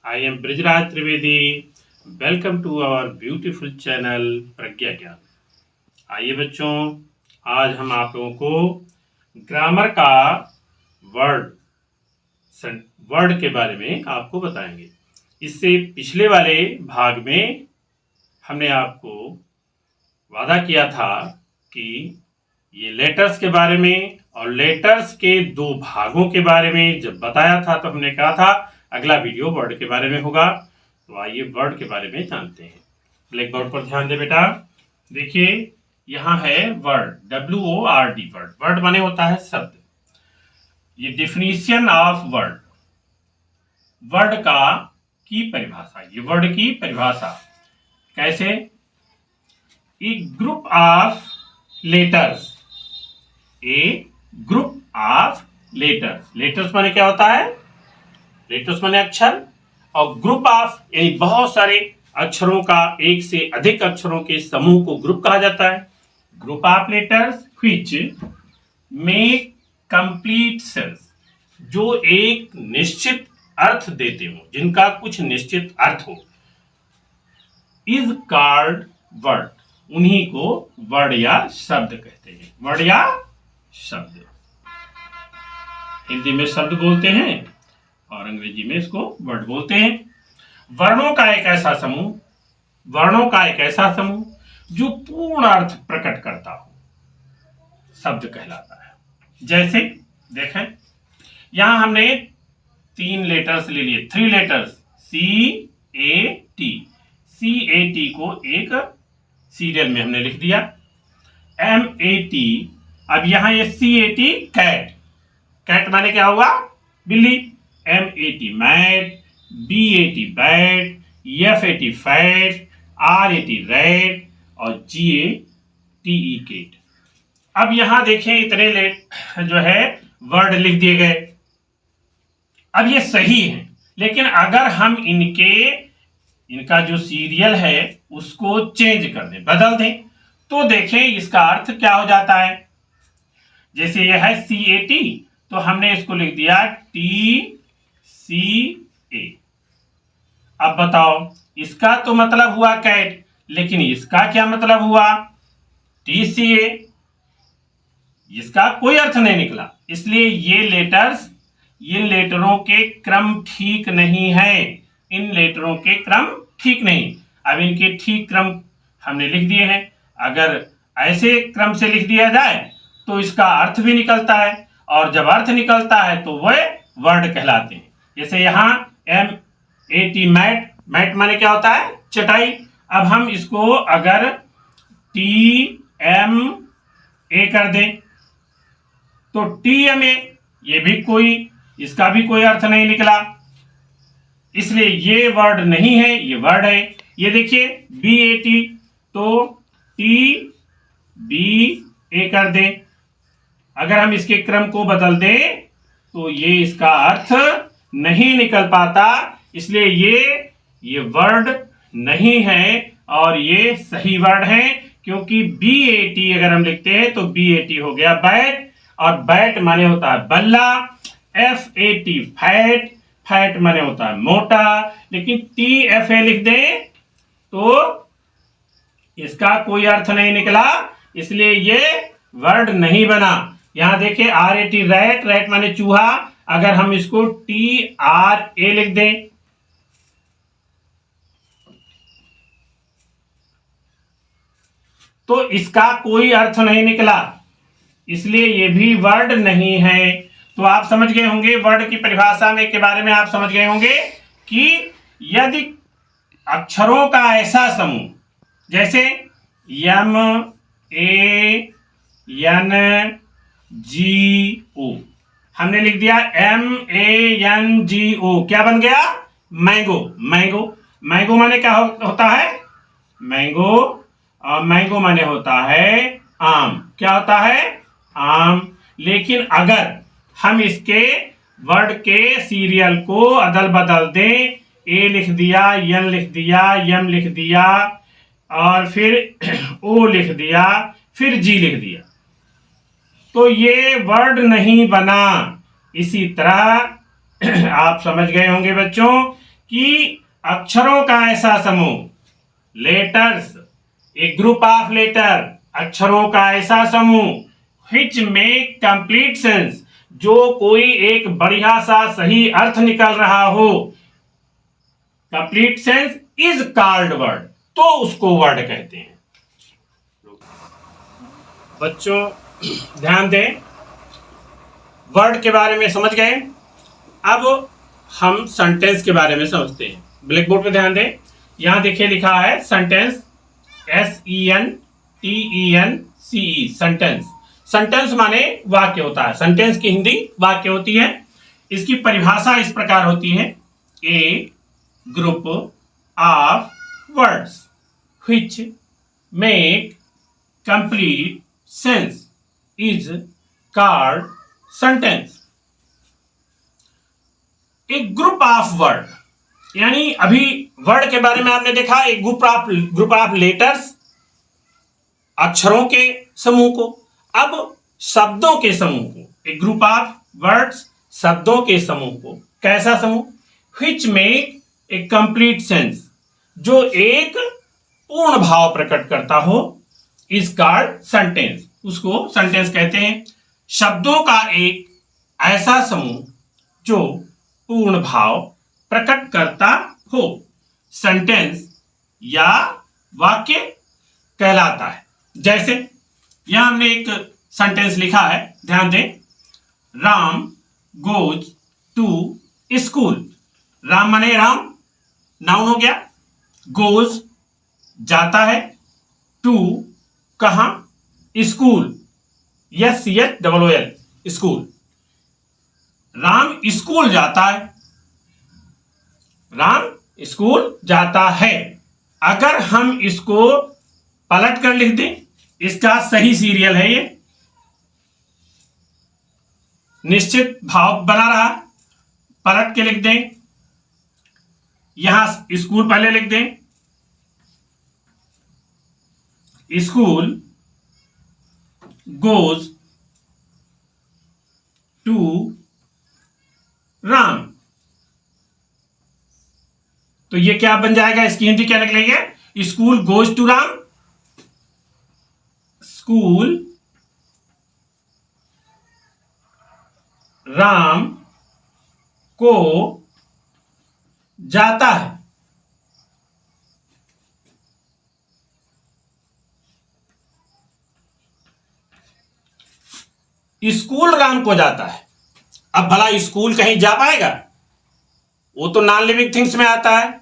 I am Brijraj Trivedi. Welcome to our beautiful channel प्रज्ञा ज्ञान। आइए बच्चों, आज हम आप लोगों को ग्रामर का वर्ड वर्ड के बारे में आपको बताएंगे। इससे पिछले वाले भाग में हमने आपको वादा किया था कि ये लेटर्स के बारे में और लेटर्स के दो भागों के बारे में जब बताया था तो हमने कहा था अगला वीडियो वर्ड के बारे में होगा। तो आइए वर्ड के बारे में जानते हैं। ब्लैक बोर्ड पर ध्यान दे बेटा। देखिए यहाँ है वर्ड, WORD वर्ड। वर्ड माने होता है शब्द। ये डिफिनीशन ऑफ वर्ड, वर्ड का की परिभाषा। ये वर्ड की परिभाषा कैसे? A group of letters, a group of letters. Letters माने क्या होता है? लेटर्स माने अक्षर, और ग्रुप ऑफ यानी बहुत सारे अक्षरों का, एक से अधिक अक्षरों के समूह को ग्रुप कहा जाता है। Group of letters which make complete sense, जो एक निश्चित अर्थ देते हो, जिनका कुछ निश्चित अर्थ हो, इज कॉल्ड वर्ड। उन्हीं को वर्ड या शब्द कहते हैं। वर्ड या शब्द, हिंदी में शब्द बोलते हैं और अंग्रेजी में इसको वर्ड बोलते हैं। वर्णों का एक ऐसा समूह, वर्णों का एक ऐसा समूह जो पूर्ण अर्थ प्रकट करता हो, शब्द कहलाता है। जैसे देखें, यहां हमने 3 लेटर्स ले लिए, 3 लेटर्स, CAT। CAT को एक सीरियल में हमने लिख दिया। MAT, अब यहां ये CAT कैट, कैट माने क्या होगा? बिल्ली। MAT mat, BAT bat, FAT fat, RAT rat और GATE केट। अब यहां देखें इतने जो है वर्ड लिख दिए गए। अब ये सही है, लेकिन अगर हम इनका जो सीरियल है उसको चेंज कर दें, बदल दें, तो देखें इसका अर्थ क्या हो जाता है। जैसे यह है CAT, तो हमने इसको लिख दिया TCA। अब बताओ, इसका तो मतलब हुआ कैट, लेकिन इसका क्या मतलब हुआ? TCA। इसका कोई अर्थ नहीं निकला। इसलिए ये लेटर्स, इन लेटरों के क्रम ठीक नहीं है। इन लेटरों के क्रम ठीक नहीं। अब इनके ठीक क्रम हमने लिख दिए हैं। अगर ऐसे क्रम से लिख दिया जाए तो इसका अर्थ भी निकलता है, और जब अर्थ निकलता है तो वह वर्ड कहलाते हैं। जैसे यहाँ MAT मैट, मैट माने क्या होता है? चटाई। अब हम इसको अगर TMA कर दें तो TMA, ये भी कोई, इसका भी कोई अर्थ नहीं निकला। इसलिए ये वर्ड नहीं है, ये वर्ड है। ये देखिए BAT, तो TBA कर दें। अगर हम इसके क्रम को बदल दें तो ये इसका अर्थ नहीं निकल पाता। इसलिए ये वर्ड नहीं है, और ये सही वर्ड है, क्योंकि BAT अगर हम लिखते हैं तो BAT हो गया बैट, और बैट माने होता है बल्ला। FAT फैट, फैट माने होता है मोटा। लेकिन TFA लिख दें तो इसका कोई अर्थ नहीं निकला, इसलिए ये वर्ड नहीं बना। यहां देखिए RAT रैट, रैट माने चूहा। अगर हम इसको TRA लिख दें तो इसका कोई अर्थ नहीं निकला, इसलिए ये भी वर्ड नहीं है। तो आप समझ गए होंगे वर्ड की परिभाषा में के बारे में, आप समझ गए होंगे कि यदि अक्षरों का ऐसा समूह, जैसे MANGO, हमने लिख दिया MANGO, क्या बन गया? मैंगो। मैंगो, मैंगो माने क्या होता है? मैंगो, और मैंगो माने होता है आम। क्या होता है? आम। लेकिन अगर हम इसके वर्ड के सीरियल को अदल बदल दें, A लिख दिया, N लिख दिया, M लिख दिया, और फिर O लिख दिया, फिर G लिख दिया, तो ये वर्ड नहीं बना। इसी तरह आप समझ गए होंगे बच्चों कि अक्षरों का ऐसा समूह, letters, a group of letter, अक्षरों का ऐसा समूह which make complete sense, जो कोई एक बढ़िया सा सही अर्थ निकल रहा हो, complete sense is called word, तो उसको वर्ड कहते हैं। बच्चों ध्यान दें, वर्ड के बारे में समझ गए। अब हम सेंटेंस के बारे में समझते हैं। ब्लैक बोर्ड पे ध्यान दें, यहां देखिए लिखा है सेंटेंस, SENTENCE, सेंटेंस। सेंटेंस माने वाक्य होता है, सेंटेंस की हिंदी वाक्य होती है। इसकी परिभाषा इस प्रकार होती है, a group of words which make complete sense is called sentence। एक ग्रुप ऑफ वर्ड, यानी अभी वर्ड के बारे में आपने देखा, एक ग्रुप ऑफ लेटर्स, अक्षरों के समूह को। अब शब्दों के समूह को, एक ग्रुप ऑफ वर्ड्स, शब्दों के समूह को। कैसा समूह? which make A complete sense, जो एक पूर्ण भाव प्रकट करता हो, इज कॉल्ड सेंटेंस, उसको सेंटेंस कहते हैं। शब्दों का एक ऐसा समूह जो पूर्ण भाव प्रकट करता हो, सेंटेंस या वाक्य कहलाता है। जैसे यहां हमने एक सेंटेंस लिखा है, ध्यान दें, Ram goes to school. Ram माने राम, नाउन हो गया, गोज जाता है, टू कहां, school, SCHOOL, school. Ram school जाता है, राम स्कूल जाता है। अगर हम इसको पलट कर लिख दें, इसका सही सीरियल है, ये निश्चित भाव बना रहा, पलट के लिख दें, यहां स्कूल पहले लिख दें, स्कूल गोज टू राम। तो ये क्या बन जाएगा, इसकी हिंदी क्या निकलेगी? School goes to Ram, school Ram को जाता है। स्कूल राम को जाता है। अब भला स्कूल कहीं जा पाएगा? वो तो नॉन लिविंग थिंग्स में आता है,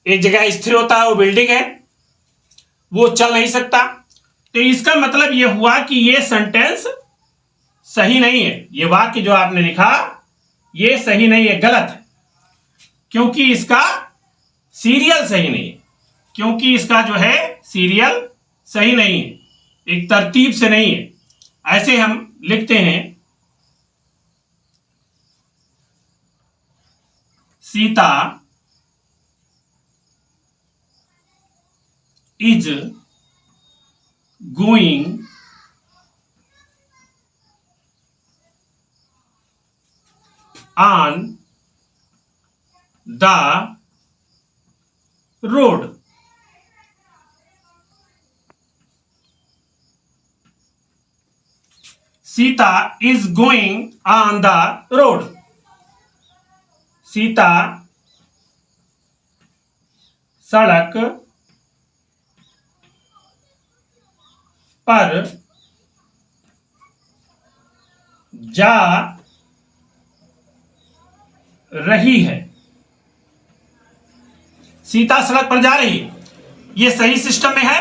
एक जगह स्थिर होता है, वो बिल्डिंग है, वो चल नहीं सकता। तो इसका मतलब यह हुआ कि ये सेंटेंस सही नहीं है, ये वाक्य जो आपने लिखा ये सही नहीं है, गलत है, क्योंकि इसका सीरियल सही नहीं है, क्योंकि इसका जो है सीरियल सही नहीं है, एक तरतीब से नहीं है। ऐसे हम लिखते हैं, Sita is going on the road. Sita is going on the road. Sita सड़क पर जा रही है। सीता सड़क पर जा रही है, ये सही सिस्टम में है।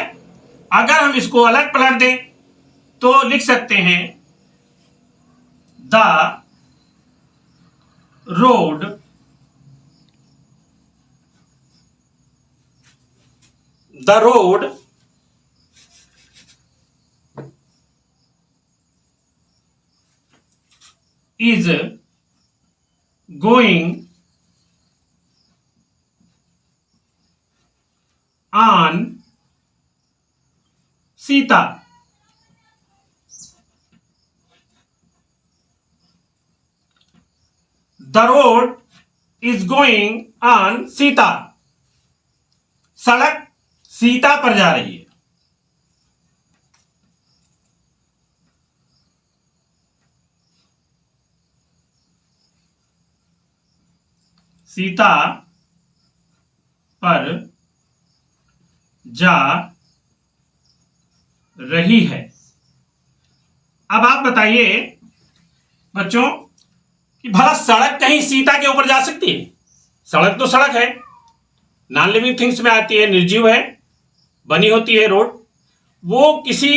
अगर हम इसको अलग पलट दें तो लिख सकते हैं, the road is going on Sita. The road is going on Sita. सड़क सीता पर जा रही है। सीता पर जा रही है। अब आप बताइए बच्चों कि भला सड़क कहीं सीता के ऊपर जा सकती है? सड़क तो सड़क है, नॉन लिविंग थिंग्स में आती है, निर्जीव है, बनी होती है रोड। वो किसी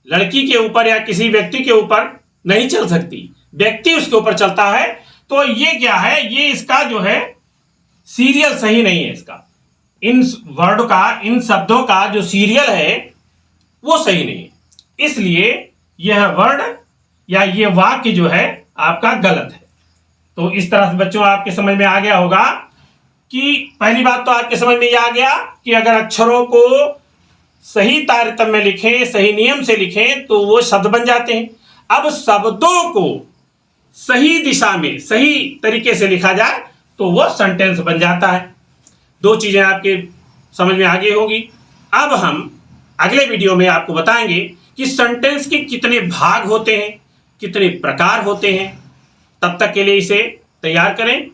लड़की के ऊपर या किसी व्यक्ति के ऊपर नहीं चल सकती, व्यक्ति उसके ऊपर चलता है। तो ये क्या है, ये इसका जो है सीरियल सही नहीं है। इसका इन वर्ड का, इन शब्दों का जो सीरियल है वो सही नहीं है। इसलिए यह वर्ड या ये वाक्य जो है आपका गलत है। तो इस तरह से बच्चों आपके समझ में आ गया होगा कि पहली बात तो आपके समझ में ये आ गया कि अगर अक्षरों को सही तारतम्य में लिखें, सही नियम से लिखें तो वो शब्द बन जाते हैं। अब शब्दों को सही दिशा में, सही तरीके से लिखा जाए तो वो सेंटेंस बन जाता है। दो चीजें आपके समझ में आ गई होगी। अब हम अगले वीडियो में आपको बताएंगे कि सेंटेंस के कितने भाग होते हैं, कितने प्रकार होते हैं। तब तक के लिए इसे तैयार करें।